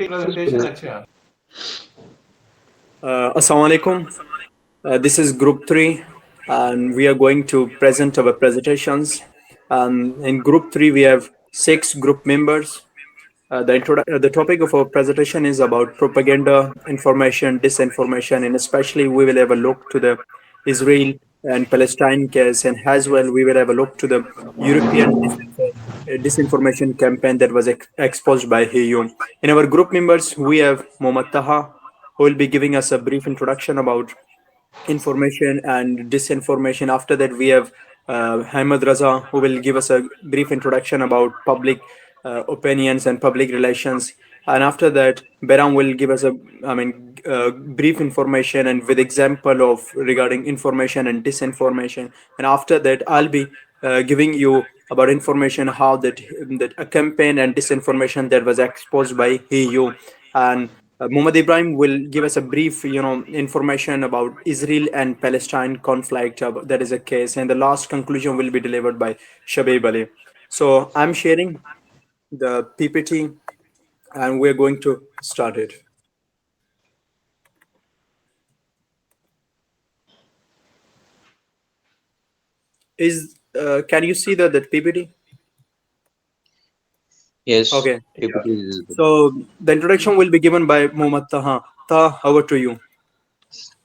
Presentation अच्छे हैं. Assalamu alaikum. This is group 3, and we are going to present our presentations. In group 3, we have 6 group members. The topic of our presentation is about propaganda, information, disinformation, and especially we will have a look to the Israel and Palestine case, and as well we will have a look to the European disinformation campaign that was exposed by EU. In our group members, we have Mohammad Taha, who will be giving us a brief introduction about information and disinformation. After that, we have Hamad Raza, who will give us a brief introduction about public opinions and public relations. And after that, Beram will give us brief information and with example of regarding information and disinformation. And after that, I'll be giving you about information how that a campaign and disinformation that was exposed by EU. And Muhammad Ibrahim will give us a brief, information about Israel and Palestine conflict. That is a case, and the last conclusion will be delivered by Shabib Ali. So I'm sharing the PPT, and we're going to start it. Is Can you see that PPT? Yes, Okay. PPT is visible. So the introduction will be given by Muhammad Taha. Taha, over to you.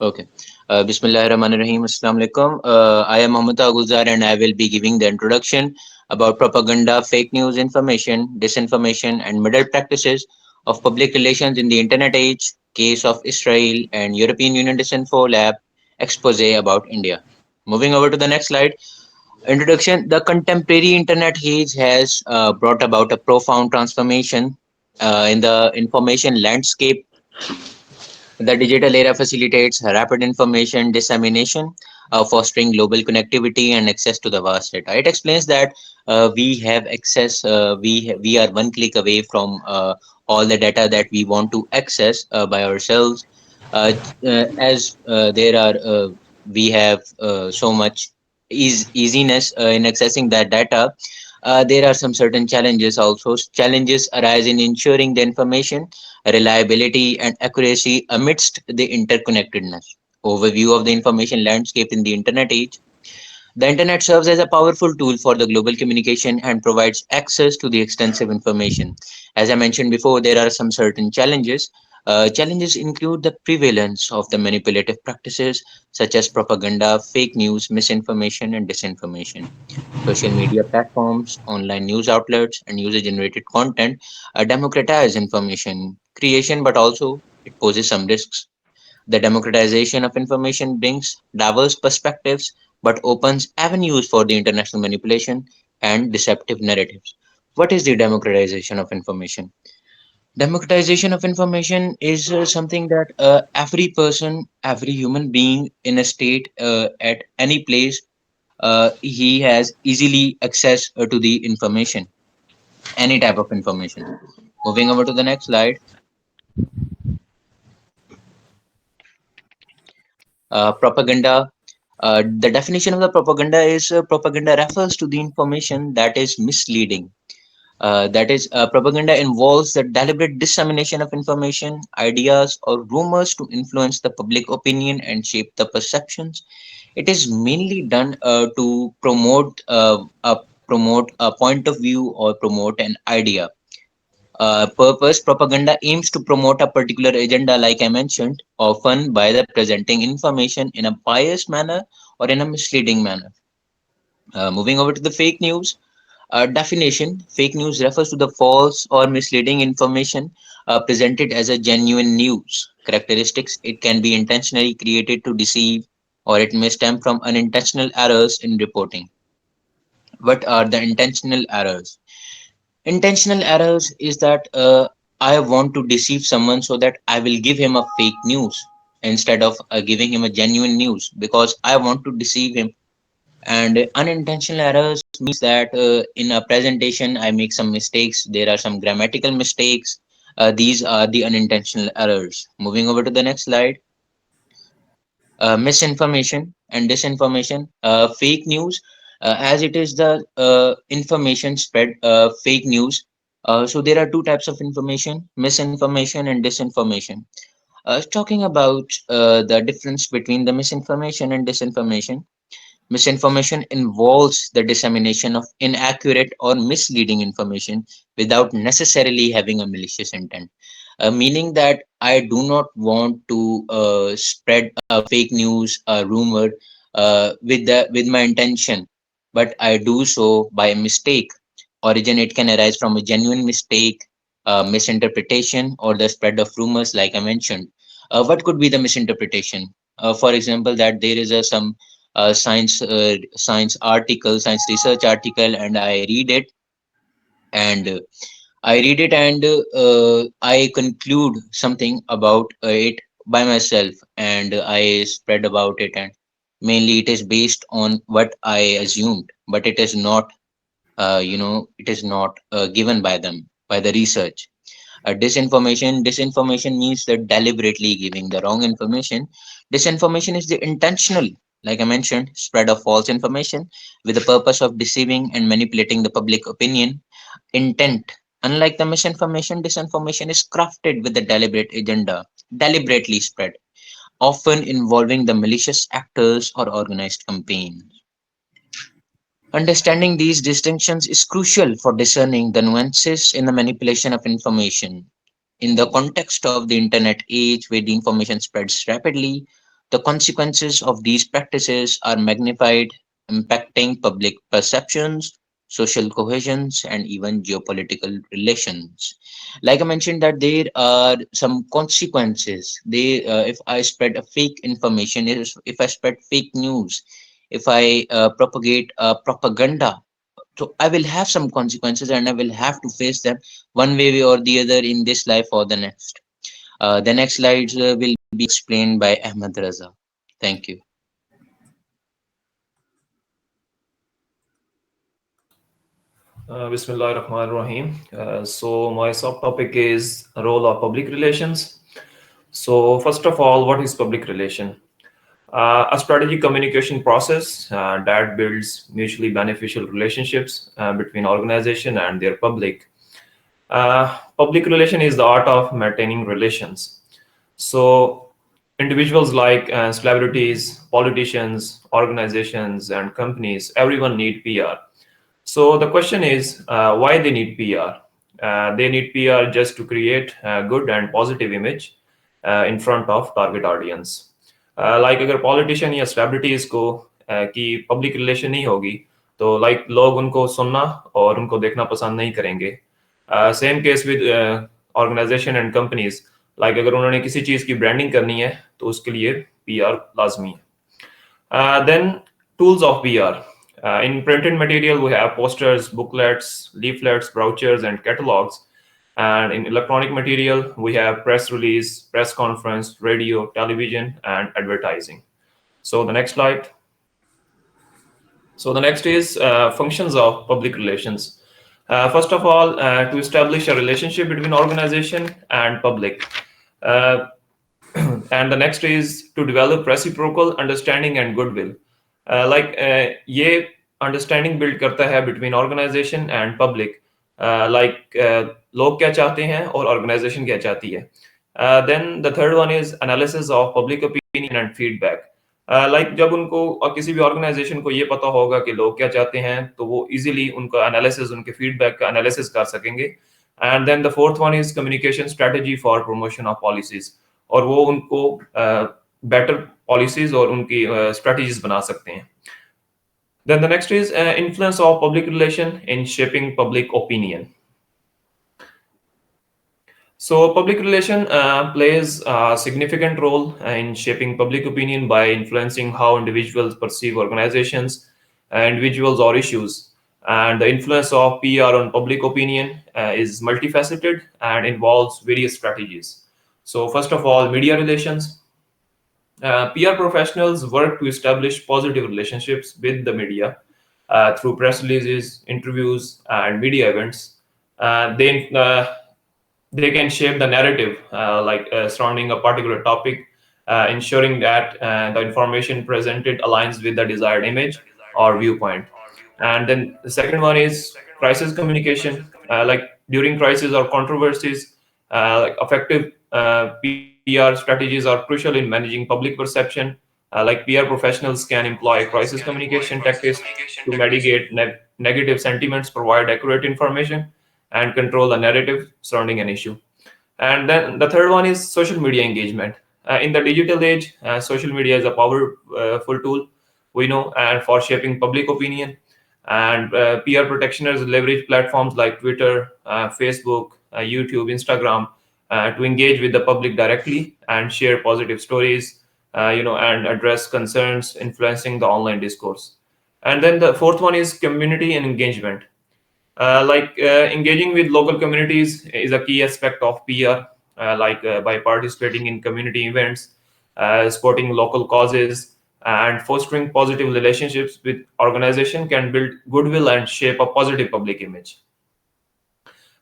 Okay. Bismillahirrahmanirrahim. Assalamu alaikum. I am Mohammed Gulzar and I will be giving the introduction about propaganda, fake news, information, disinformation, and middle practices of public relations in the internet age, case of Israel and European Union Disinfo Lab, expose about India. Moving over to the next slide. Introduction. The contemporary internet age has brought about a profound transformation in the information landscape. The digital era facilitates rapid information dissemination, fostering global connectivity and access to the vast data. It explains that we have access, we are one click away from all the data that we want to access by ourselves. As there are, we have so much easiness in accessing that data. There are some certain challenges also. Challenges arise in ensuring the information reliability, and accuracy amidst the interconnectedness. Overview of the information landscape in the internet age. The internet serves as a powerful tool for the global communication and provides access to the extensive information. As I mentioned before, there are some certain challenges. Challenges include the prevalence of the manipulative practices such as propaganda, fake news, misinformation, and disinformation. Social media platforms, online news outlets, and user generated content democratize information creation, but also it poses some risks. The democratization of information brings diverse perspectives but opens avenues for the international manipulation and deceptive narratives. What is the democratization of information? Democratization of information is something that every person, every human being in a state at any place he has easily access to the information, any type of information. Moving over to the next slide. Propaganda. The definition of the propaganda is propaganda refers to the information that is misleading. That is, propaganda involves the deliberate dissemination of information, ideas, or rumors to influence the public opinion and shape the perceptions. It is mainly done to promote a point of view or promote an idea. Purpose propaganda aims to promote a particular agenda, like I mentioned, often by the presenting information in a biased manner or in a misleading manner. Moving over to the fake news. Definition. Fake news refers to the false or misleading information presented as a genuine news. Characteristics. It can be intentionally created to deceive or it may stem from unintentional errors in reporting. What are the intentional errors? Intentional errors is that I want to deceive someone so that I will give him a fake news instead of giving him a genuine news because I want to deceive him. And unintentional errors means that in a presentation I make some mistakes. There are some grammatical mistakes. These are the unintentional errors. Moving over to the next slide. Misinformation and disinformation, fake news, as it is the information spread, fake news. So there are two types of information: misinformation and disinformation. Talking about the difference between the misinformation and disinformation. Misinformation involves the dissemination of inaccurate or misleading information without necessarily having a malicious intent. Meaning that I do not want to spread a fake news, a rumor, with my intention, but I do so by mistake. Origin, it can arise from a genuine mistake, misinterpretation, or the spread of rumors, like I mentioned. What could be the misinterpretation? For example, that there is a some science article, science research article, and and uh, I read it, and I conclude something about it by myself, and I spread about it, and mainly it is based on what I assumed, but it is not, it is not given by them, by the research. Disinformation means that deliberately giving the wrong information. Disinformation is the intentional, like I mentioned, spread of false information with the purpose of deceiving and manipulating the public opinion. Intent. Unlike the misinformation, disinformation is crafted with a deliberate agenda, deliberately spread, often involving the malicious actors or organized campaigns. Understanding these distinctions is crucial for discerning the nuances in the manipulation of information. In the context of the internet age where the information spreads rapidly, the consequences of these practices are magnified, impacting public perceptions, social cohesions, and even geopolitical relations. Like I mentioned, that there are some consequences. If I spread a fake information, if I spread fake news, if I propagate propaganda, so I will have some consequences and I will have to face them one way or the other in this life or the next. The next slides will be explained by Ahmed Raza. Thank you. Bismillah ar-Rahman ar-Rahim. So my subtopic is role of public relations. So first of all, what is public relation? A strategic communication process that builds mutually beneficial relationships between organization and their public. Public relation is the art of maintaining relations. So individuals like celebrities, politicians, organizations, and companies, everyone need PR. So the question is why they need PR. They need PR just to create a good and positive image in front of target audience. Like अगर politician या celebrities को की public relation नहीं होगी तो like लोग उनको सुनना और उनको देखना पसंद नहीं करेंगे. Same case with organisation and companies. Like अगर उन्होंने किसी चीज़ की ब्रांडिंग करनी है तो उसके लिए पीआर लाजमी है. Then tools of PR. In printed material, we have posters, booklets, leaflets, brochures, and catalogs. And in electronic material, we have press release, press conference, radio, television, and advertising. So the next slide. So the next is functions of public relations. First of all, to establish a relationship between organization and public. Uh, and the next is to develop reciprocal understanding and goodwill. ये understanding build करता है between organisation and public. लोग क्या चाहते हैं और organisation क्या चाहती है. Then the third one is analysis of public opinion and feedback. जब उनको और किसी भी ऑर्गेनाइजेशन को ये पता होगा कि लोग क्या चाहते हैं तो वो इजीली उनका एनालिसिस, उनके फीडबैक का एनालिसिस कर सकेंगे. And then the fourth one is communication strategy for promotion of policies. और वो उनको बेटर पॉलिसीज और उनकी स्ट्रेटजीज बना सकते हैं. Then the next is influence of public relation in shaping public opinion. So public relation plays a significant role in shaping public opinion by influencing how individuals perceive organizations, individuals or issues. And the influence of PR on public opinion is multifaceted and involves various strategies. So first of all, media relations. PR professionals work to establish positive relationships with the media through press releases, interviews, and media events. They can shape the narrative surrounding a particular topic, ensuring that the information presented aligns with the desired image or viewpoint. And then the second one is crisis communication. during crisis or controversies. Effective PR strategies are crucial in managing public perception. PR professionals can employ crisis communication tactics to mitigate negative sentiments, provide accurate information, and control the narrative surrounding an issue. And then the third one is social media engagement. In the digital age, social media is a powerful tool, we know, and for shaping public opinion. And PR protectioners leverage platforms like Twitter, Facebook, YouTube, Instagram to engage with the public directly and share positive stories, and address concerns influencing the online discourse. And then the fourth one is community and engagement. Engaging with local communities is a key aspect of PR, by participating in community events, supporting local causes, and fostering positive relationships with organization can build goodwill and shape a positive public image.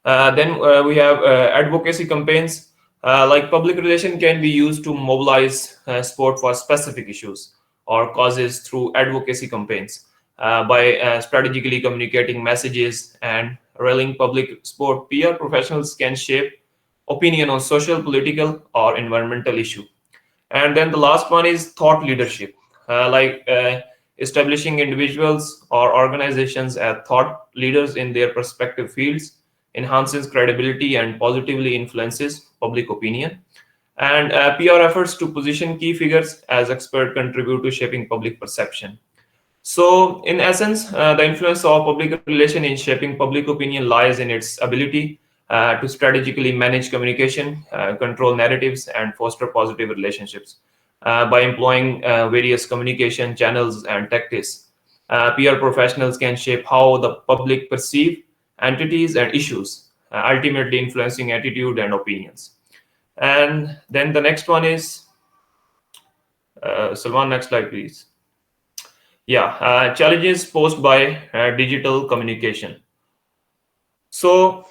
Then we have advocacy campaigns. Public relation can be used to mobilize support for specific issues or causes through advocacy campaigns. By strategically communicating messages and rallying public support, PR professionals can shape opinion on social, political, or environmental issue. And then the last one is thought leadership, establishing individuals or organizations as thought leaders in their respective fields enhances credibility and positively influences public opinion. And PR efforts to position key figures as expert contribute to shaping public perception. So, in essence, the influence of public relation in shaping public opinion lies in its ability to strategically manage communication, control narratives, and foster positive relationships. By employing various communication channels and tactics, PR professionals can shape how the public perceive entities and issues, ultimately influencing attitude and opinions. And then the next one is Salman, next slide, please. Yeah, challenges posed by digital communication. So,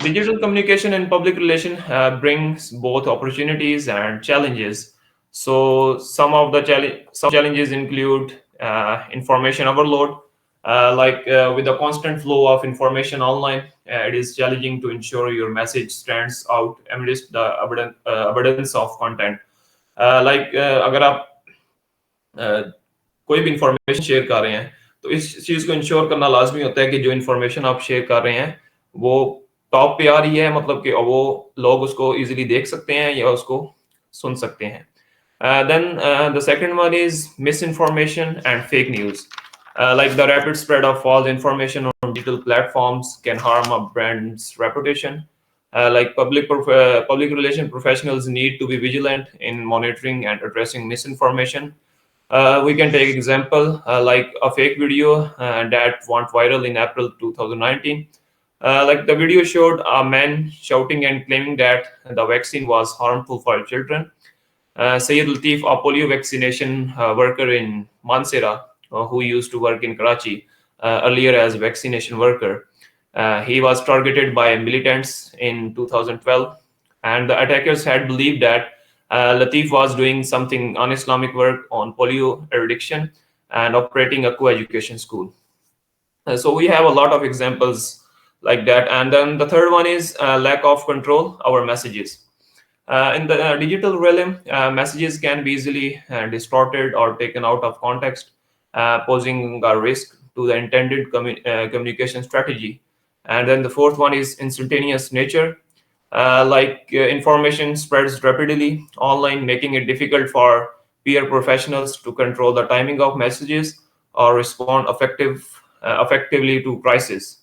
digital communication and public relation brings both opportunities and challenges. So, some challenges include information overload. With the constant flow of information online, it is challenging to ensure your message stands out amidst the abundance of content. अगर आप कोई भी information share कर रहे हैं तो इस चीज को इंश्योर करना लाजमी होता है कि जो इंफॉर्मेशन आप शेयर कर रहे हैं वो टॉप पे आ रही है, मतलब कि वो लोग उसको इजीली देख सकते हैं या उसको सुन सकते हैं. Then the second one is misinformation and fake news. The rapid spread of false information on digital platforms can harm a brand's reputation. Public relation professionals need to be vigilant in monitoring and addressing misinformation. We can take example like a fake video that went viral in April 2019. The video showed a man shouting and claiming that the vaccine was harmful for children. Sayyid Latif, a polio vaccination worker in Mansehra, who used to work in Karachi earlier as a vaccination worker, he was targeted by militants in 2012, and the attackers had believed that Latif was doing something un-Islamic work on polio eradication and operating a co-education school. So we have a lot of examples like that. And then the third one is lack of control over messages. In the digital realm, messages can be easily distorted or taken out of context, posing a risk to the intended communication strategy. And then the fourth one is instantaneous nature. Information spreads rapidly online, making it difficult for peer professionals to control the timing of messages or respond effectively to crisis.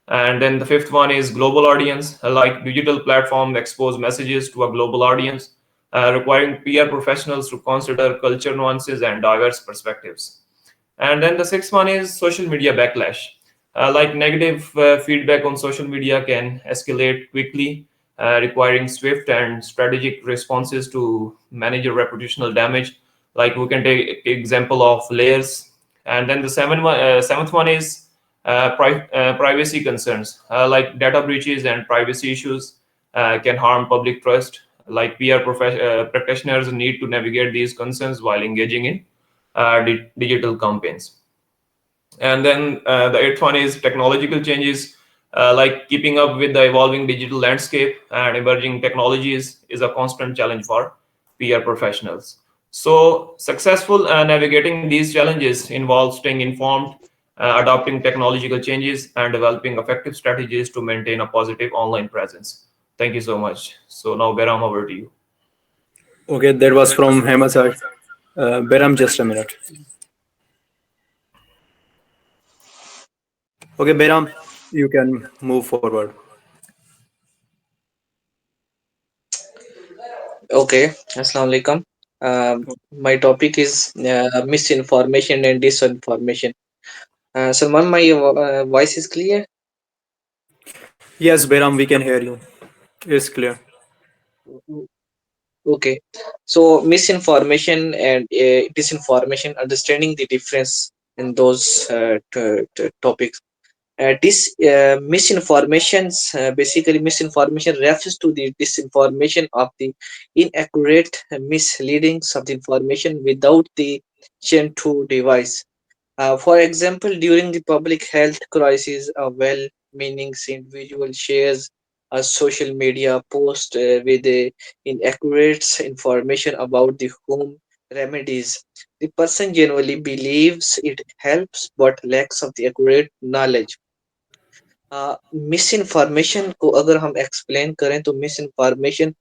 And then the fifth one is global audience. Digital platforms expose messages to a global audience, requiring peer professionals to consider culture nuances and diverse perspectives. And then the sixth one is social media backlash. Negative feedback on social media can escalate quickly, requiring swift and strategic responses to manage reputational damage. We can take example of layers. And then the seventh one is privacy concerns. Data breaches and privacy issues can harm public trust. PR practitioners need to navigate these concerns while engaging in digital campaigns. And then the eighth one is technological changes. like keeping up with the evolving digital landscape and emerging technologies is a constant challenge for PR professionals. So, successful navigating these challenges involves staying informed, adopting technological changes, and developing effective strategies to maintain a positive online presence. Thank you so much. So, now, Beram, over to you. Okay, that was from Hemasai. Beram, just a minute. Okay, Beram, you can move forward. Okay, Assalamu alaikum. My topic is misinformation and disinformation. Salman, my voice is clear? Yes, Beram, we can hear you. It's clear. Okay. So, misinformation and disinformation, understanding the difference in those topics. Misinformations, basically, misinformation refers to the disinformation of the inaccurate, misleadings of the information without the chain to device. For example, during the public health crisis, a well meaning individual shares a social media post with inaccurate information about the home remedies. The person genuinely believes it helps but lacks of the accurate knowledge. Miss information को अगर हम explain करें तो miss information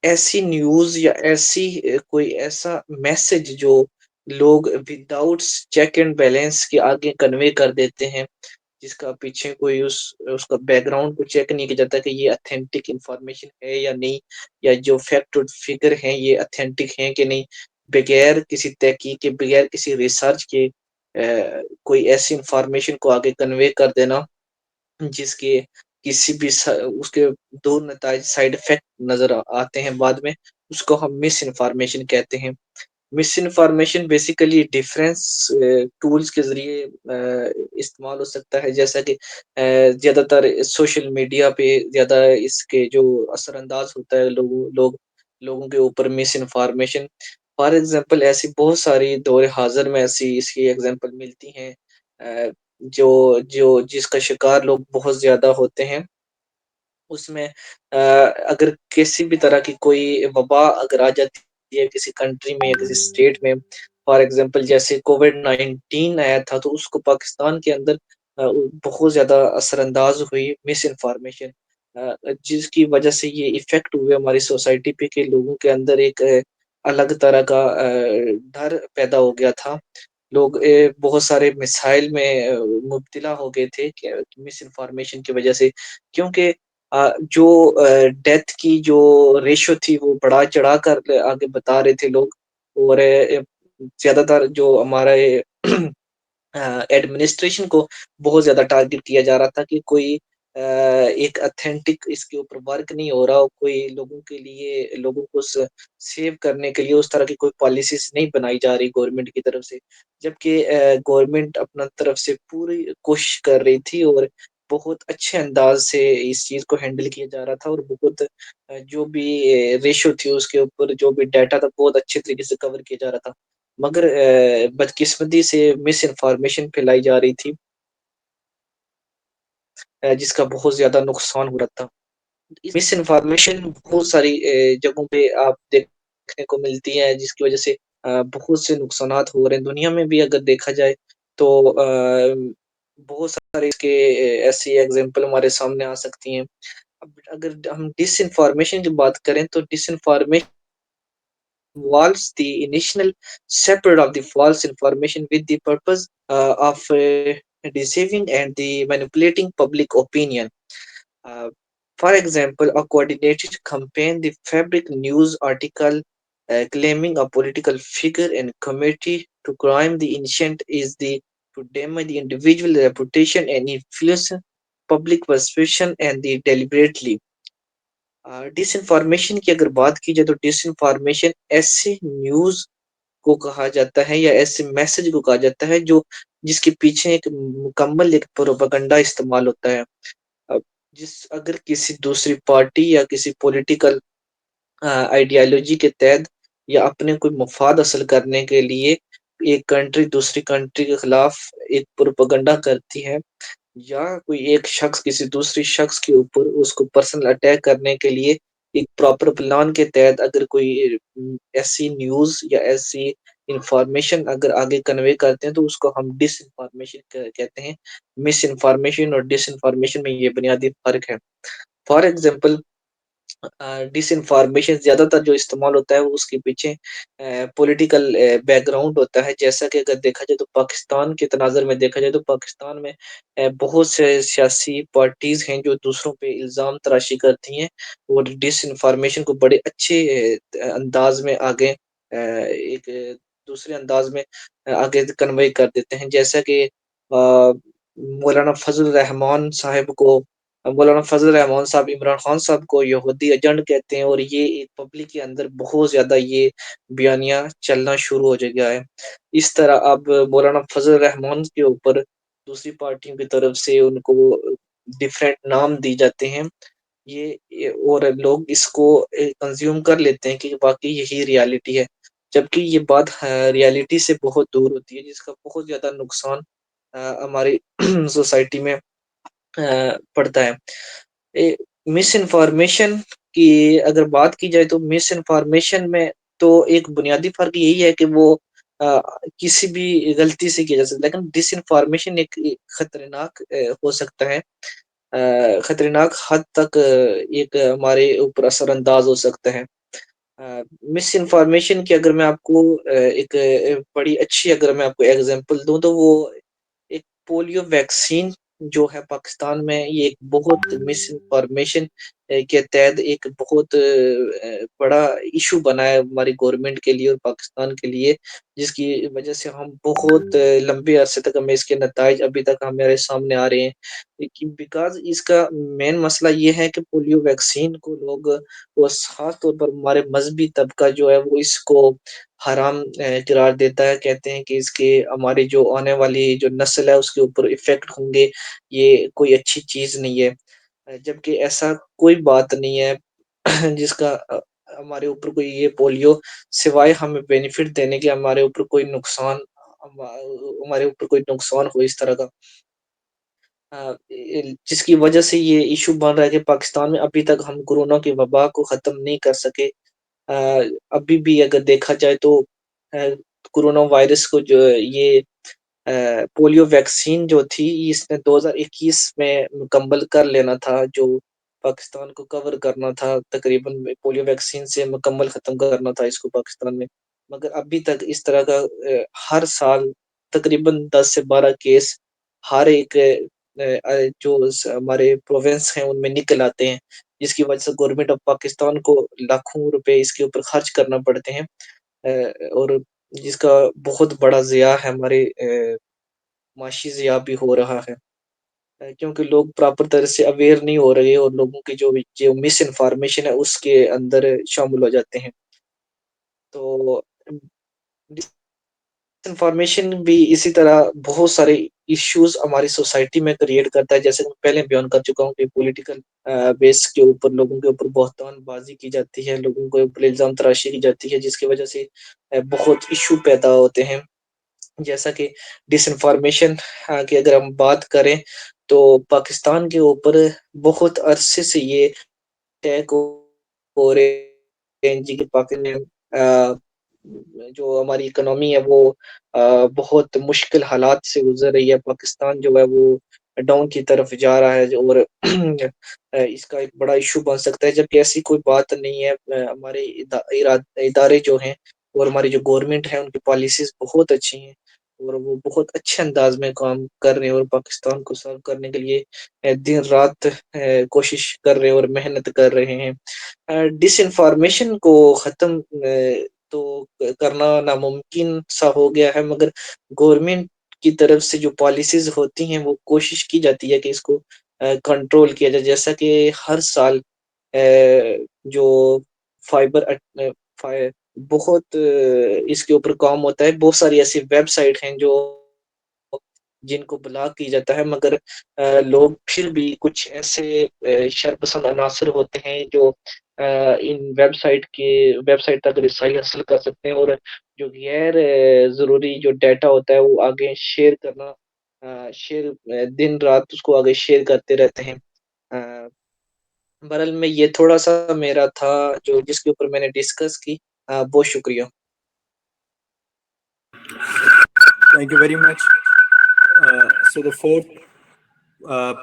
ऐसी news या ऐसी कोई ऐसा मैसेज जो लोग विदाउट चेक एंड बैलेंस के आगे कन्वे कर देते हैं, जिसका पीछे कोई उसका बैकग्राउंड को चेक नहीं किया जाता कि ये अथेंटिक इंफॉर्मेशन है या नहीं, या जो फैक्ट और फिगर हैं ये अथेंटिक हैं कि नहीं, बगैर किसी तहकीक के, बगैर किसी रिसर्च के कोई ऐसी इंफॉर्मेशन को आगे कन्वे कर देना जिसके किसी भी उसके दो नताज साइड इफेक्ट नजर आते हैं बाद में, उसको हम मिस इन्फॉर्मेशन कहते हैं। Miss information basically difference tools के जरिए इस्तेमाल हो सकता है, जैसा कि ज्यादातर सोशल मीडिया पे ज्यादा इसके जो असरअंदाज होता है लोगों के ऊपर मिस इन्फॉर्मेशन। फॉर एग्जांपल ऐसी बहुत सारी दौर हाजिर में ऐसी इसकी एग्जांपल मिलती हैं, जो जो जिसका शिकार लोग बहुत ज्यादा होते हैं। उसमें अगर किसी भी तरह की कोई वबा अगर आ जाती है किसी कंट्री में या किसी स्टेट में, फॉर एग्जांपल जैसे कोविड-19 आया था, तो उसको पाकिस्तान के अंदर बहुत ज्यादा असरअंदाज हुई मिस इन्फॉर्मेशन, जिसकी वजह से ये इफेक्ट हुए हमारी सोसाइटी पे कि लोगों के अंदर एक अलग तरह का डर पैदा हो गया था। लोग बहुत सारे मिसाइल में मुब्तला हो गए थे मिस इन्फॉर्मेशन की वजह से, क्योंकि जो डेथ की जो रेशो थी वो बढ़ा चढ़ा कर आगे बता रहे थे लोग, और ज्यादातर जो हमारा एडमिनिस्ट्रेशन को बहुत ज्यादा टारगेट किया जा रहा था कि कोई एक अथेंटिक इसके ऊपर वर्क नहीं हो रहा, कोई लोगों के लिए लोगों को सेव करने के लिए उस तरह की कोई पॉलिसीज नहीं बनाई जा रही गवर्नमेंट की तरफ से, जबकि गवर्नमेंट अपना तरफ से पूरी कोशिश कर रही थी और बहुत अच्छे अंदाज से इस चीज को हैंडल किया जा रहा था, और बहुत जो भी रेशो थी उसके ऊपर जो भी डाटा था बहुत अच्छे तरीके से कवर किया जा रहा था, मगर बदकिस्मती से मिस इन्फॉर्मेशन फैलाई जा रही थी, जिसका बहुत ज्यादा नुकसान हो रहा था। मिस इन्फॉर्मेशन बहुत सारी जगहों पे आप देखने को मिलती है, जिसकी वजह से बहुत से नुकसानात हो रहे हैं दुनिया में भी अगर देखा जाए तो। बहुत सारे इसके ऐसी एग्जांपल हमारे सामने आ सकती हैं। अब अगर हम डिस इन्फॉर्मेशन की बात करें तो disinformation involves the initial spread of the false information with the purpose of deceiving and the manipulating public opinion. Uh, for example, a coordinated campaign, the fabric news article claiming a political figure and committee to crime the intent is the to damage the individual reputation and influence public perception and the deliberately. Disinformation की अगर बात की जाए तो disinformation ऐसे news को कहा जाता है या ऐसे मैसेज को कहा जाता है जो जिसके पीछे एक मुकम्मल एक प्रोपेगेंडा इस्तेमाल होता है। अब जिस अगर किसी दूसरी पार्टी या किसी पॉलिटिकल आइडियोलॉजी के तहत या अपने कोई मफाद हासिल करने के लिए एक कंट्री दूसरी कंट्री के खिलाफ एक प्रोपेगेंडा करती है, یا کوئی ایک شخص کسی دوسری شخص کے اوپر اس کو پرسنل اٹیک کرنے کے لیے ایک پراپر پلان کے تحت اگر کوئی ایسی نیوز یا ایسی انفارمیشن اگر آگے کنوے کرتے ہیں تو اس کو ہم ڈس انفارمیشن کہتے ہیں. مس انفارمیشن اور ڈس انفارمیشن میں یہ بنیادی فرق ہے. فار ایگزامپل ڈس انفارمیشن زیادہ تر جو استعمال ہوتا ہے وہ اس کے پیچھے پولیٹیکل بیک گراؤنڈ ہوتا ہے. جیسا کہ اگر دیکھا جائے تو پاکستان کے تناظر میں دیکھا جائے تو پاکستان میں بہت سے سیاسی پارٹیز ہیں جو دوسروں پہ الزام تراشی کرتی ہیں اور ڈس انفارمیشن کو بڑے اچھے انداز میں آگے ایک دوسرے انداز میں آگے کنوے کر دیتے ہیں. جیسا کہ مولانا فضل الرحمان صاحب کو مولانا فضل الرحمان صاحب عمران خان صاحب کو یہودی ایجنٹ کہتے ہیں اور یہ ایک پبلک کے اندر بہت زیادہ یہ بیانیہ چلنا شروع ہو گیا ہے. اس طرح اب مولانا فضل الرحمان کے اوپر دوسری پارٹیوں کی طرف سے ان کو ڈفرینٹ نام دی جاتے ہیں. اور لوگ اس کو کنزیوم کر لیتے ہیں کہ باقی یہی ریالٹی ہے، جبکہ یہ بات ریالٹی سے بہت دور ہوتی ہے، جس کا بہت زیادہ نقصان ہماری سوسائٹی میں پڑتا ہے. مس انفارمیشن کی اگر بات کی جائے تو مس انفارمیشن میں تو ایک بنیادی فرق یہی ہے کہ وہ کسی بھی غلطی سے کیا جا سکتا ہے، لیکن ڈس انفارمیشن ایک خطرناک ہو سکتا ہے، خطرناک حد تک ایک ہمارے اوپر اثر انداز ہو سکتا ہے. مس انفارمیشن کی اگر میں آپ کو ایک بڑی اچھی اگر میں آپ کو ایگزامپل دوں تو وہ ایک پولیو ویکسین جو ہے پاکستان میں یہ ایک بہت مس انفارمیشن کے تحت ایک بہت بڑا ایشو بنا ہے ہماری گورنمنٹ کے لیے اور پاکستان کے لیے، جس کی وجہ سے ہم بہت لمبے عرصے تک ہمیں اس کے نتائج ابھی تک ہمارے سامنے آ رہے ہیں. بیکاز اس کا مین مسئلہ یہ ہے کہ پولیو ویکسین کو لوگ وہ خاص طور پر ہمارے مذہبی طبقہ جو ہے وہ اس کو حرام قرار دیتا ہے. کہتے ہیں کہ اس کے ہماری جو آنے والی جو نسل ہے اس کے اوپر افیکٹ ہوں گے، یہ کوئی اچھی چیز نہیں ہے. جبکہ ایسا کوئی بات نہیں ہے جس کا ہمارے اوپر کوئی یہ پولیو سوائے ہمیں بینیفٹ دینے کے ہمارے اوپر کوئی نقصان ہمارے اوپر کوئی نقصان ہو اس طرح کا، جس کی وجہ سے یہ ایشو بن رہا ہے کہ پاکستان میں ابھی تک ہم کورونا کی وبا کو ختم نہیں کر سکے. ابھی بھی اگر دیکھا جائے تو کورونا وائرس کو جو یہ پولیو ویکسین جو تھی اس نے 2021 میں مکمل کر لینا تھا، جو پاکستان کو کور کرنا تھا تقریباً پولیو ویکسین سے مکمل ختم کرنا تھا اس کو پاکستان میں. مگر ابھی تک اس طرح کا ہر سال تقریباً 10 سے 12 کیس ہر ایک جو ہمارے پروونس ہیں ان میں نکل آتے ہیں، جس کی وجہ سے گورنمنٹ آف پاکستان کو لاکھوں روپے اس کے اوپر خرچ کرنا پڑتے ہیں، اور جس کا بہت بڑا ضیاع ہے ہمارے معاشی ضیاع بھی ہو رہا ہے، کیونکہ لوگ پراپر طرح سے اویئر نہیں ہو رہے اور لوگوں کی جو مس انفارمیشن ہے اس کے اندر شامل ہو جاتے ہیں. تو انفارمیشن بھی اسی طرح بہت سارے ایشوز ہماری سوسائٹی میں کریٹ کرتا ہے، جیسے میں پہلے بیان کر چکا ہوں کہ پولیٹیکل بیس کے اوپر لوگوں کے اوپر بہتان بازی کی جاتی ہے، لوگوں کے اوپر الزام تراشی کی جاتی ہے، جس کی وجہ سے بہت ایشو پیدا ہوتے ہیں. جیسا کہ ڈس انفارمیشن کی اگر ہم بات کریں تو پاکستان کے اوپر بہت عرصے سے یہ اٹیک ہو رہے ہیں جی کہ جو ہماری اکنامی ہے وہ بہت مشکل حالات سے گزر رہی ہے. پاکستان جو ہے وہ ڈاؤن کی طرف جا رہا ہے اور اس کا ایک بڑا ایشو بن سکتا ہے، جبکہ ایسی کوئی بات نہیں ہے. ہمارے ادارے جو ہیں اور ہماری جو گورنمنٹ ہے ان کی پالیسیز بہت اچھی ہیں اور وہ بہت اچھے انداز میں کام کر رہے ہیں اور پاکستان کو سرو کرنے کے لیے دن رات کوشش کر رہے ہیں اور محنت کر رہے ہیں. ڈس انفارمیشن کو ختم تو کرنا ناممکن سا ہو گیا ہے، مگر گورنمنٹ کی طرف سے جو پالیسیز ہوتی ہیں وہ کوشش کی جاتی ہے کہ اس کو کنٹرول کیا جائے. جیسا کہ ہر سال جو فائبر بہت اس کے اوپر کام ہوتا ہے، بہت ساری ایسی ویب سائٹ ہیں جو جن کو بلاک کی جاتا ہے، مگر لوگ پھر بھی کچھ ایسے شرپسند عناصر ہوتے ہیں جو ان ویب سائٹ تک رسائی حاصل کر سکتے ہیں اور جو غیر ضروری جو ڈیٹا ہوتا ہے وہ آگے شیئر کرنا शेयर दिन रात उसको आगे शेयर करते रहते हैं। बहरहाल में ये थोड़ा सा मेरा था जो जिसके ऊपर मैंने डिस्कस की। बहुत शुक्रिया। Thank you very much. So the fourth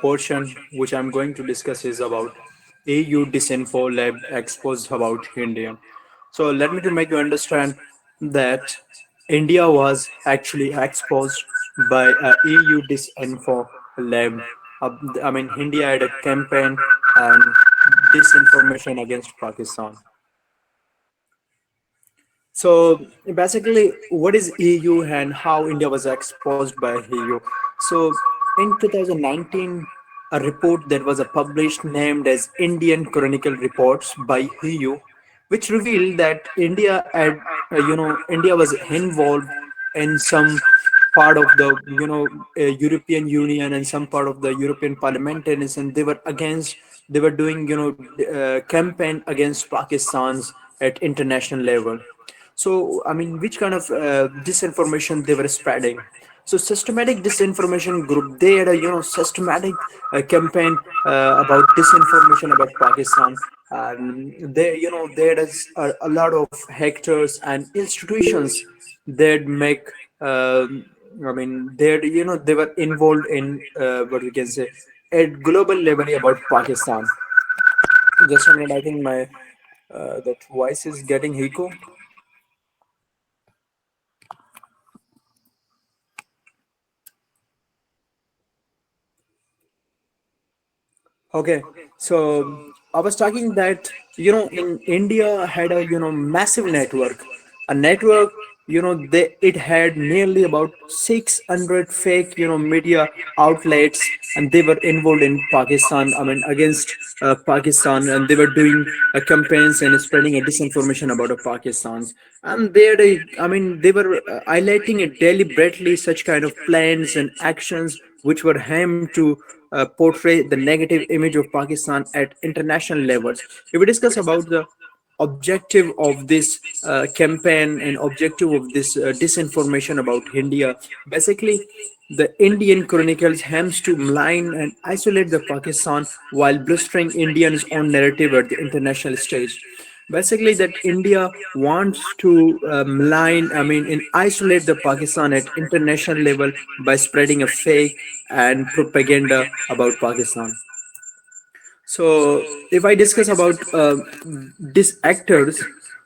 portion which I'm going to discuss is about EU disinfo lab exposed about India. So let me to make you understand that India was actually exposed by a EU disinfo lab. I mean, India had a campaign and disinformation against Pakistan. So basically, what is EU and how India was exposed by EU? So in 2019, a report that was published named as Indian Chronicle Reports by EU, which revealed that India was involved in some part of the European Union and some part of the European parliamentarians, and they were doing campaign against Pakistan's at international level. So, I mean, which kind of disinformation they were spreading? So, systematic disinformation group, they had a systematic campaign about disinformation about Pakistan, and they had a lot of actors and institutions that make. I mean, they were involved in what we can say at global level about Pakistan. Just a minute, I think my that voice is getting echo. Okay, so I was talking that in India had a massive network, a network it had nearly about 600 fake media outlets, and they were involved in Pakistan. I mean against Pakistan, and they were doing campaigns and spreading a disinformation about Pakistan. And I mean they were highlighting it deliberately such kind of plans and actions which were aimed to portray the negative image of Pakistan at international levels. If we discuss about the objective of this campaign and objective of this disinformation about India, basically the Indian chronicles aims to malign and isolate the Pakistan while blustering Indians' own narrative at the international stage. Basically, that India wants to malign, I mean, and isolate the Pakistan at international level by spreading a fake and propaganda about Pakistan. So, if I discuss about these actors,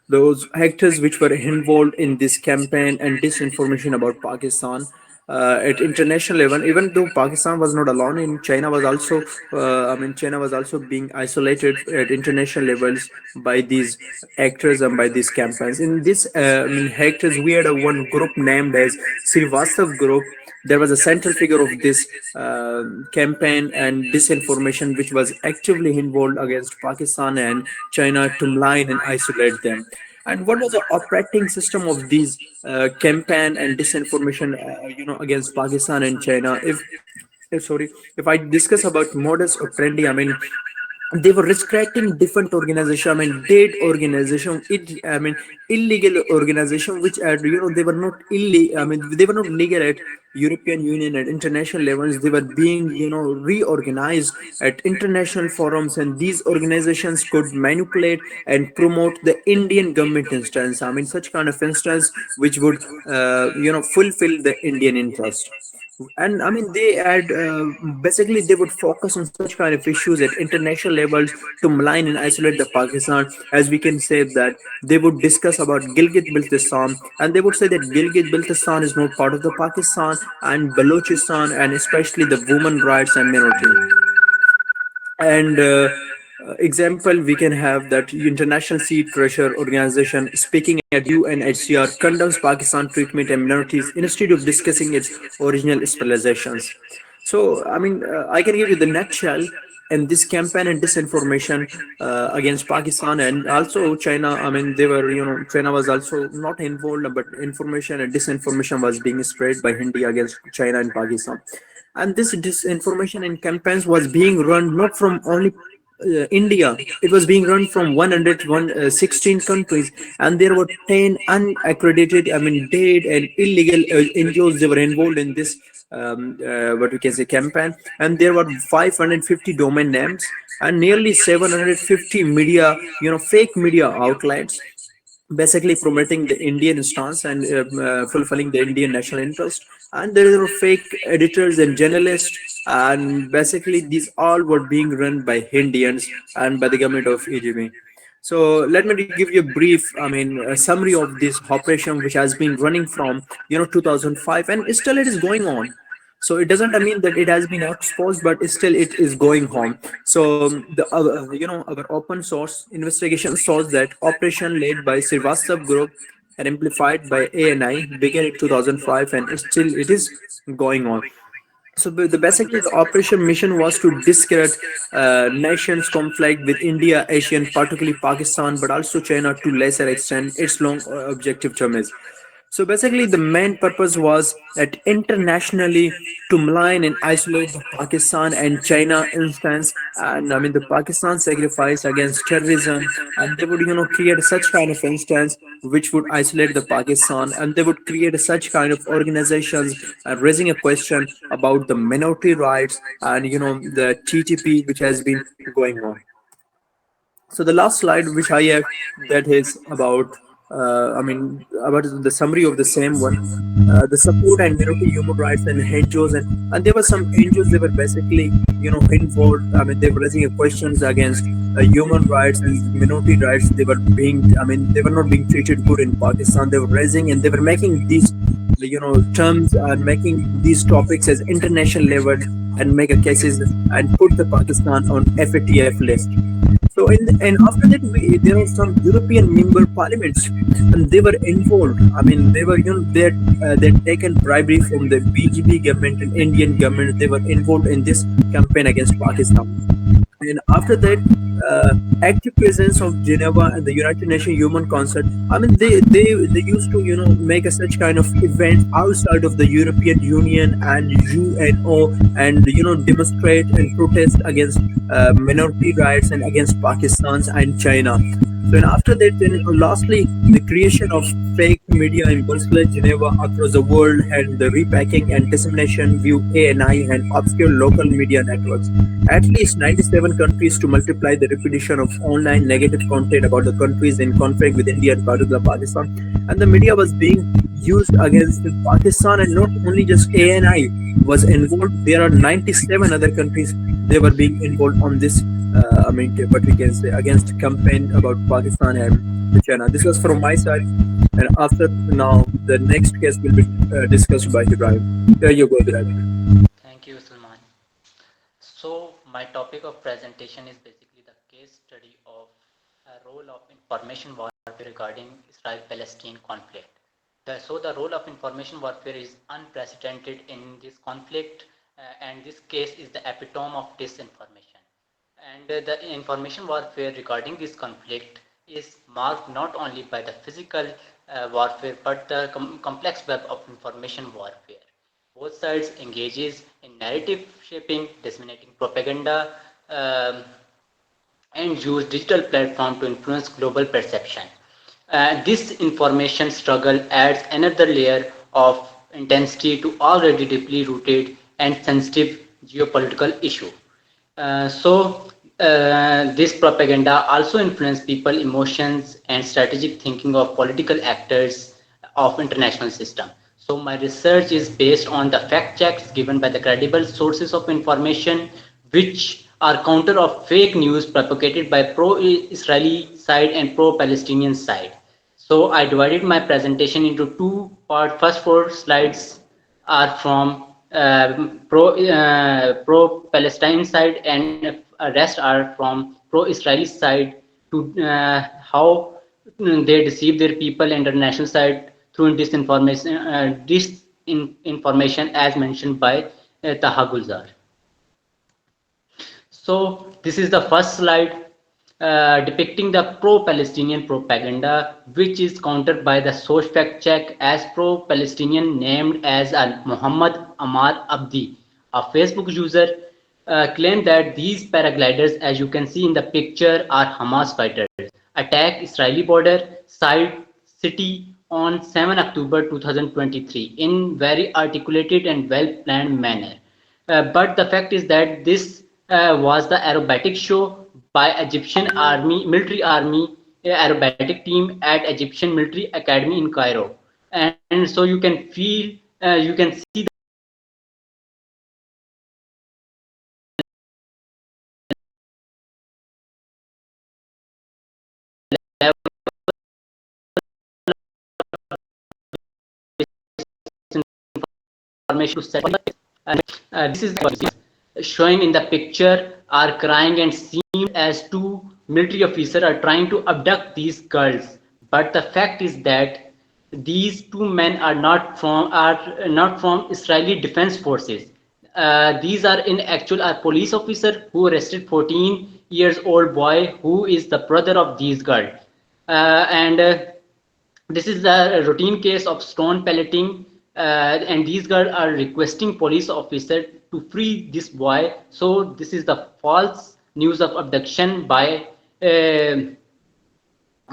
those actors which were involved in this campaign and disinformation about Pakistan at international level, even though Pakistan was not alone, in China was also, China was also being isolated at international levels by these actors and by these campaigns. In this, actors, we had a one group named as Srivastav Group. There was a central figure of this campaign and disinformation which was actively involved against Pakistan and China to malign and isolate them. And what was the operating system of these campaign and disinformation, against Pakistan and China? If I discuss about modus operandi, I mean they were restricting different organization, I mean dead organization, illegal organization which are they were not illegal, I mean they were not legal at European Union and international levels. They were being reorganized at international forums, and these organizations could manipulate and promote the Indian government instance, I mean such kind of instance which would fulfill the Indian interest. And I mean they had basically they would focus on such kind of issues at international levels to malign and isolate the Pakistan. As we can say that they would discuss about Gilgit Baltistan, and they would say that Gilgit Baltistan is not part of the Pakistan, and Balochistan, and especially the women rights and minority. And example, we can have that International Sea Treasure Organization speaking at UNHCR condemns Pakistan treatment and minorities instead of discussing its original civilizations. So, I mean, I can give you the nutshell. And this campaign and disinformation against Pakistan and also China, I mean, they were, China was also not involved, but information and disinformation was being spread by India against China and Pakistan. And this disinformation and campaigns was being run not from only India. It was being run from 116 countries, and there were 10 unaccredited, I mean, dead and illegal NGOs. They were involved in this what we can say campaign, and there were 550 domain names and nearly 750 media, fake media outlets, basically promoting the Indian stance and fulfilling the Indian national interest. And there were fake editors and journalists, and basically these all were being run by Indians and by the government of EGB. So let me give you a brief, a summary of this operation, which has been running from 2005, and still it is going on. So it doesn't mean that it has been exposed, but still it is going on. So the our open source investigation shows that operation led by Srivastav Group and amplified by ANI began in 2005, and still it is going on. So basically the operation mission was to discredit nations conflict with India, Asian, particularly Pakistan, but also China to lesser extent. Its long objective term is. So basically, the main purpose was that internationally to malign and isolate the Pakistan and China instance, and the Pakistan sacrifice against terrorism, and they would create such kind of instance which would isolate the Pakistan, and they would create such kind of organizations raising a question about the minority rights and the TTP which has been going on. So the last slide which I have, that is about about the summary of the same one. The support and minority human rights and NGOs, and there were some NGOs, they were basically involved. They were raising questions against human rights and minority rights. They were being, they were not being treated good in Pakistan. They were raising and they were making these terms and making these topics as international level, and make a cases and put the Pakistan on FATF list. So and after that, there are some European member parliaments, and they were involved. They were they'd taken bribery from the BJP government and Indian government. They were involved in this campaign against Pakistan. And after that, active presence of Geneva and the United Nations Human Council. They used to make a such kind of event outside of the European Union and UNO, and demonstrate and protest against minority rights and against Pakistan's and China. So and after that, then lastly, the creation of fake media in Brussels, Geneva, across the world, and the repacking and dissemination view ANI and obscure local media networks. At least 97 countries to multiply the repetition of online negative content about the countries in conflict with India and particular Pakistan. And the media was being used against Pakistan, and not only just ANI was involved. There are 97 other countries they were being involved on this. What we can say against campaign about Pakistan and China. This was from my side, and after now the next case will be discussed by Ibrahim. There you go, Ibrahim. Thank you, Salman. So, my topic of presentation is basically the case study of a role of information warfare regarding Israel-Palestine conflict. The role of information warfare is unprecedented in this conflict, and this case is the epitome of disinformation. And the information warfare regarding this conflict is marked not only by the physical warfare but the complex web of information warfare. Both sides engages in narrative shaping, disseminating propaganda, and use digital platform to influence global perception. This information struggle adds another layer of intensity to already deeply rooted and sensitive geopolitical issue. This propaganda also influences people emotions and strategic thinking of political actors of international system. So my research is based on the fact checks given by the credible sources of information, which are counter of fake news propagated by pro-Israeli side and pro-Palestinian side. So I divided my presentation into two parts. First four slides are from pro Palestine side, and rest are from pro Israeli side, to how they deceive their people, international side, through disinformation as mentioned by Taha Gulzar. So this is the first slide depicting the pro-Palestinian propaganda, which is countered by the source fact check as pro-Palestinian named as Muhammad Amar Abdi, a Facebook user, claimed that these paragliders, as you can see in the picture, are Hamas fighters, attack Israeli border, site, city on 7 October 2023 in very articulated and well-planned manner. But the fact is that this was the aerobatic show by Egyptian Army, military army aerobatic team at Egyptian Military Academy in Cairo. And so you can feel, you can see the level of information to set. This is showing in the picture are crying and seem as two military officers are trying to abduct these girls. But the fact is that these two men are not from Israeli Defense Forces. These are in actual a police officer who arrested 14 years old boy who is the brother of these girls. And This is a routine case of stone pelleting, and these girls are requesting police officer to free this boy. So this is the false news of abduction by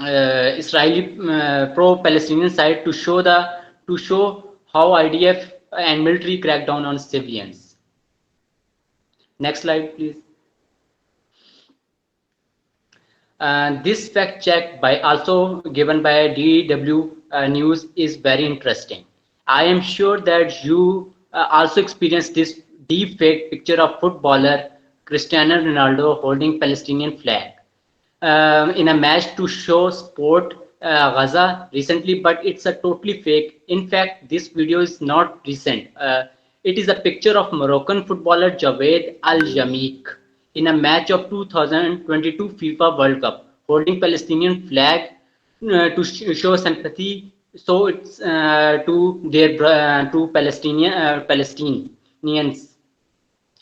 Israeli pro-Palestinian side to show how IDF and military crack down on civilians. Next slide, please. This fact check by also given by DW News is very interesting. I am sure that you also experienced this deep fake picture of footballer Cristiano Ronaldo holding Palestinian flag in a match to show sport Gaza recently, but it's a totally fake. In fact, this video is not recent. It is a picture of Moroccan footballer Javed Al Jamik in a match of 2022 FIFA World Cup, holding Palestinian flag to show sympathy. So it's to Palestinians.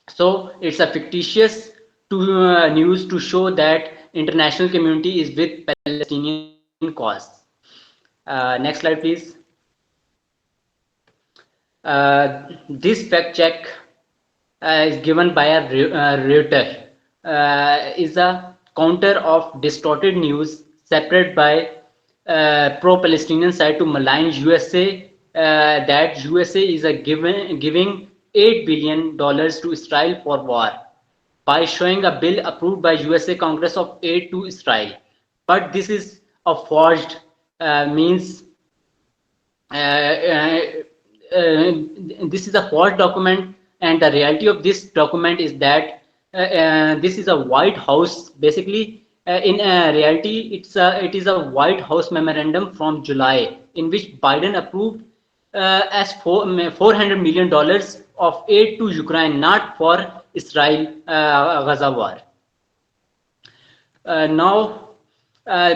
So it's a fictitious news to show that international community is with Palestinian cause. Next slide, please. This fact check is given by a Reuters, is a counter of distorted news separated by pro-Palestinian side to malign USA, that USA is giving $8 billion to Israel for war by showing a bill approved by USA Congress of aid to Israel. But this is a forged means uh, uh, this is a false document, and the reality of this document is that this is a White House. Basically, in reality, it is a White House memorandum from July in which Biden approved as $400 million of aid to Ukraine, not for Israel Gaza war. Now,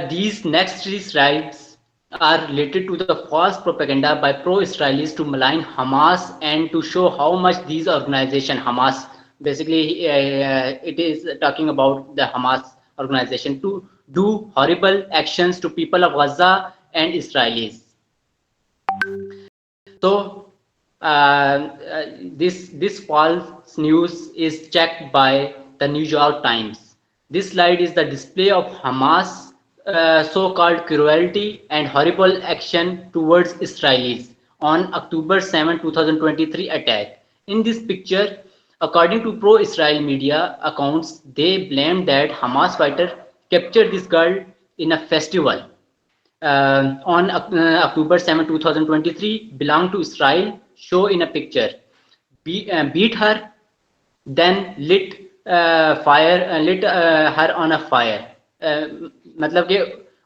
these next three slides are related to the false propaganda by pro-Israelis to malign Hamas and to show how much these organization Hamas, basically it is talking about the Hamas organization to do horrible actions to people of Gaza and Israelis. So this false news is checked by the New York Times. This slide is the display of Hamas so-called cruelty and horrible action towards Israelis on October 7, 2023 attack. In this picture, according to pro-Israel media accounts, they blamed that Hamas fighter captured this girl in a festival on October 7, 2023, belong to Israel, show in a picture. Beat her, then lit her on a fire. मतलब कि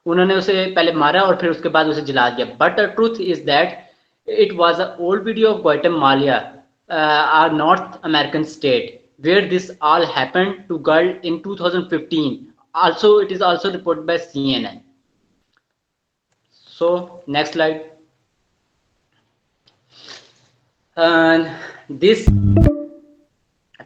उन्होंने उसे पहले मारा और फिर उसके बाद उसे जला दिया. But the truth is that it was an old video of Guatemala, our North American state, where this all happened to girl in 2015. Also, it is also reported by CNN. So next slide. And this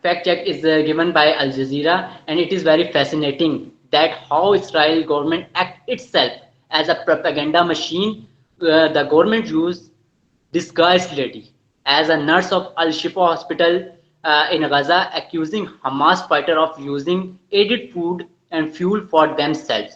fact check is given by Al Jazeera, and it is very fascinating that how Israel government act itself as a propaganda machine. The government used disguised lady as a nurse of Al Shifa hospital in Gaza, accusing Hamas fighter of using aided food and fuel for themselves,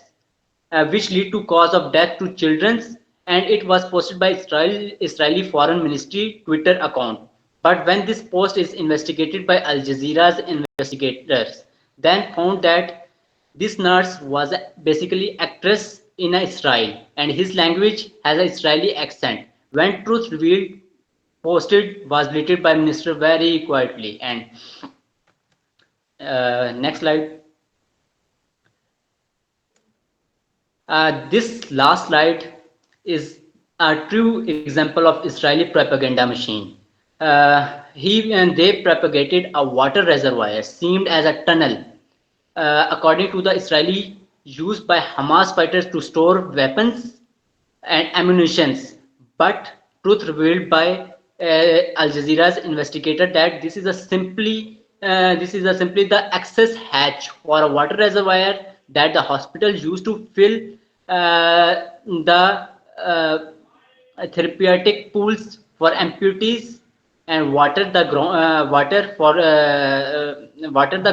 which lead to cause of death to children and it was posted by Israeli Foreign Ministry Twitter account. But when this post is investigated by Al Jazeera's investigators, then found that this nurse was basically actress in Israel, and his language has an Israeli accent. When truth revealed, posted was deleted by minister very quietly. And next slide. This last slide is a true example of Israeli propaganda machine. He and they propagated a water reservoir seemed as a tunnel, according to the Israeli, used by Hamas fighters to store weapons and ammunitions. But truth revealed by Al Jazeera's investigator that this is a simply the access hatch for a water reservoir that the hospital used to fill the therapeutic pools for amputees and water the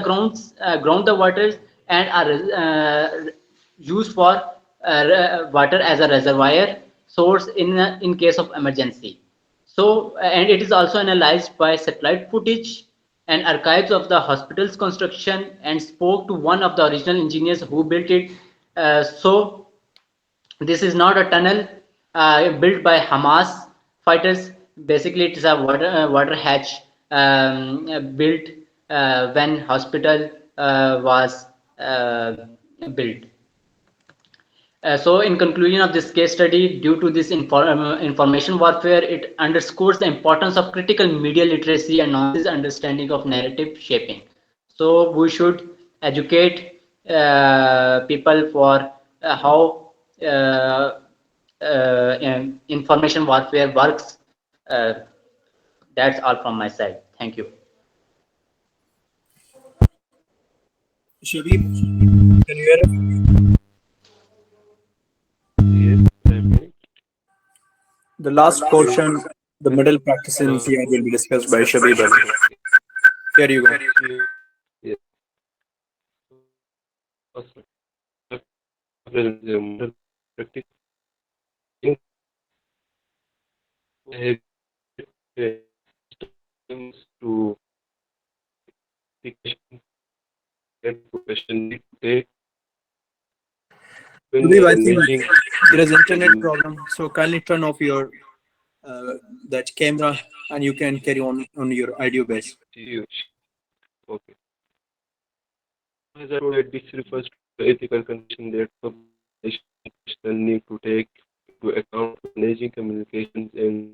grounds ground the waters and are used for water as a reservoir source in case of emergency. So and it is also analyzed by satellite footage and archives of the hospital's construction and spoke to one of the original engineers who built it. So this is not a tunnel built by Hamas fighters. Basically, it is a water hatch built when hospital was built. So, in conclusion of this case study, due to this information warfare, it underscores the importance of critical media literacy and nonsense understanding of narrative shaping. So, we should educate people for how information warfare works. That's all from my side. Thank you. Shabib, can you hear us? Yes, I'm here. The last portion, the middle practice in CI will be discussed by Shabib Ali. Here you go. Yes. Awesome. Present the model practice I have systems to application and profession need to take when Shabib, I think managing there is internet and problem, so kindly turn off your that camera and you can carry on your audio base. okay. As I told, this refers to the ethical condition that publication need to take into account when managing communications and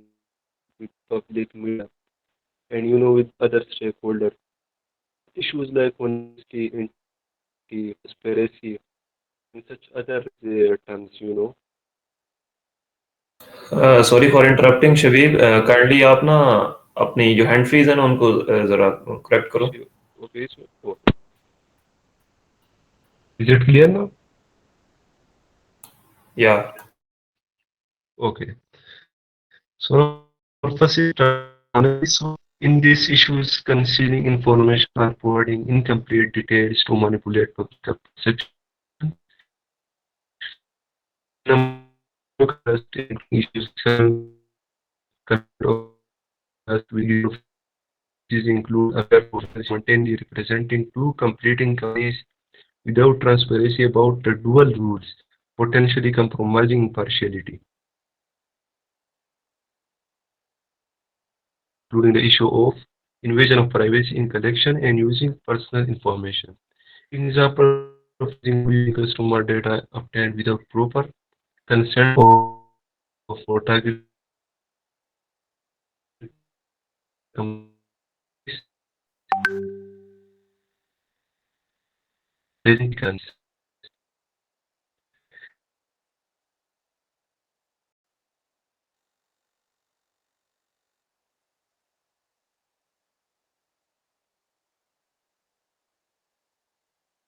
with public media and with other stakeholders. Issues like honesty, integrity, transparency, and such other terms. Sorry for interrupting Shabib, kindly आप ना अपनी जो hand freeze है ना उनको जरा correct करो. Okay, is it clear now? या Okay. So our first is analysis in these issues concealing information or providing incomplete details to manipulate public perception. Issues video these include other content representing two competing companies without transparency about the dual rules, potentially compromising impartiality, including the issue of invasion of privacy in collection and using personal information. An example of using customer data obtained without proper consent for targeted companies, raising concerns.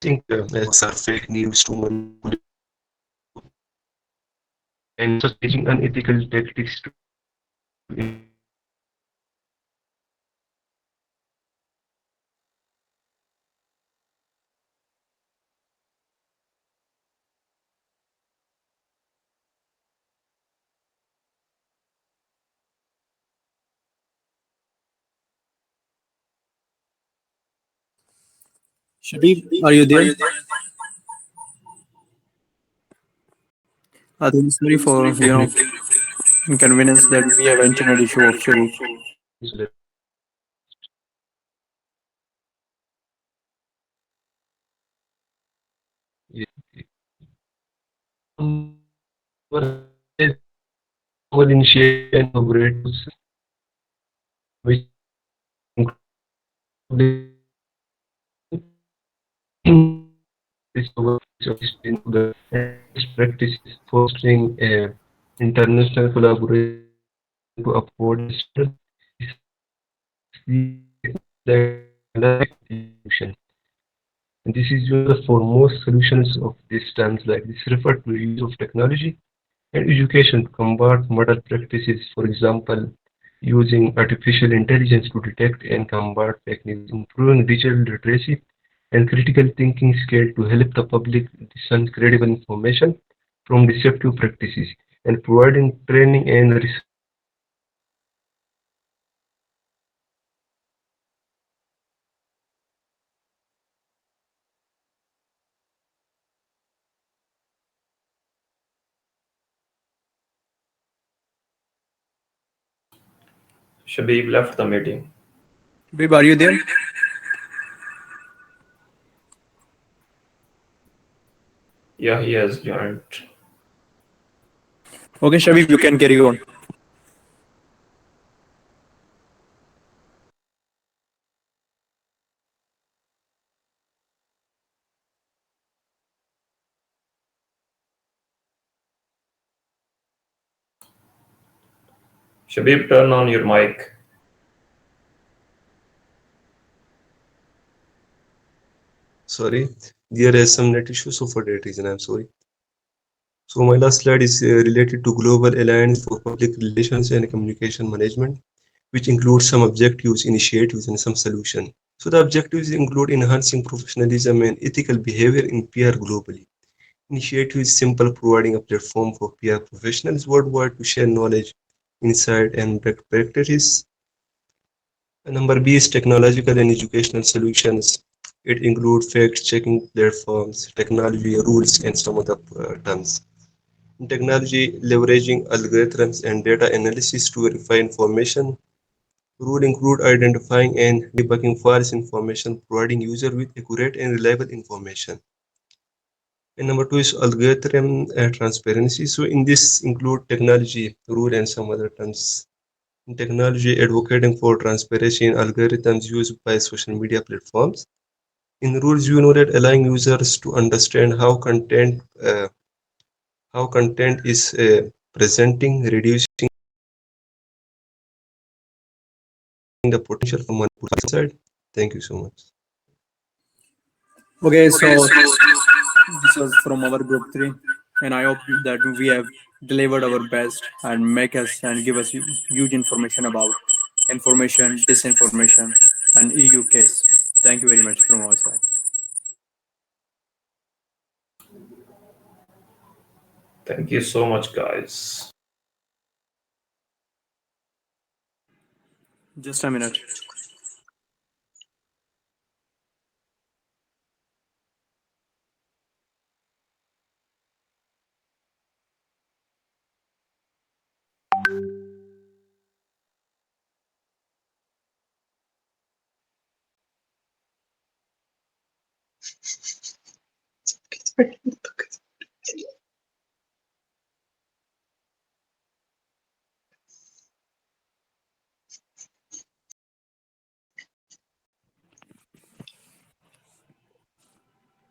Think as are fake news to manipulate and such using unethical tactics to Shabib, are you there? I think sorry for inconvenience that we have internet issue of Shabib. Will initiate and operate which include this into the best practices, fostering international collaboration to uphold standards. And this is used for most solutions of these terms like this refer to use of technology and education to combat model practices, for example, using artificial intelligence to detect and combat fake news, improving digital literacy and critical thinking skill to help the public discern credible information from deceptive practices, and providing training and research Shabib left the meeting. Shabib, are you there? Yeah, he has joined. Okay, Shabib, you can carry on. Shabib, turn on your mic. Sorry, there is some net issue, so for that reason, I'm sorry. So my last slide is related to Global Alliance for Public Relations and Communication Management, which includes some objectives, initiatives, and some solution. So the objectives include enhancing professionalism and ethical behavior in PR globally. Initiative is simple, providing a platform for PR professionals worldwide to share knowledge, insight, and best practices. Number B is technological and educational solutions. It includes fact-checking platforms, technology, rules, and some other terms. In technology, leveraging algorithms and data analysis to verify information. Rule include identifying and debugging false information, providing user with accurate and reliable information. And number two is algorithm transparency. So in this include technology, rule, and some other terms. In technology, advocating for transparency in algorithms used by social media platforms. In rules, you know that allowing users to understand how content is presenting, reducing the potential for manipulation. Thank you so much. Okay, so this was from our group three, and I hope that we have delivered our best and make us and give us huge information about information, disinformation, and EU case. Thank you very much from our side. Thank you so much, guys. Just a minute.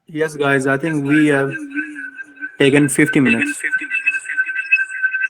Yes, guys, I think we have taken 50 minutes.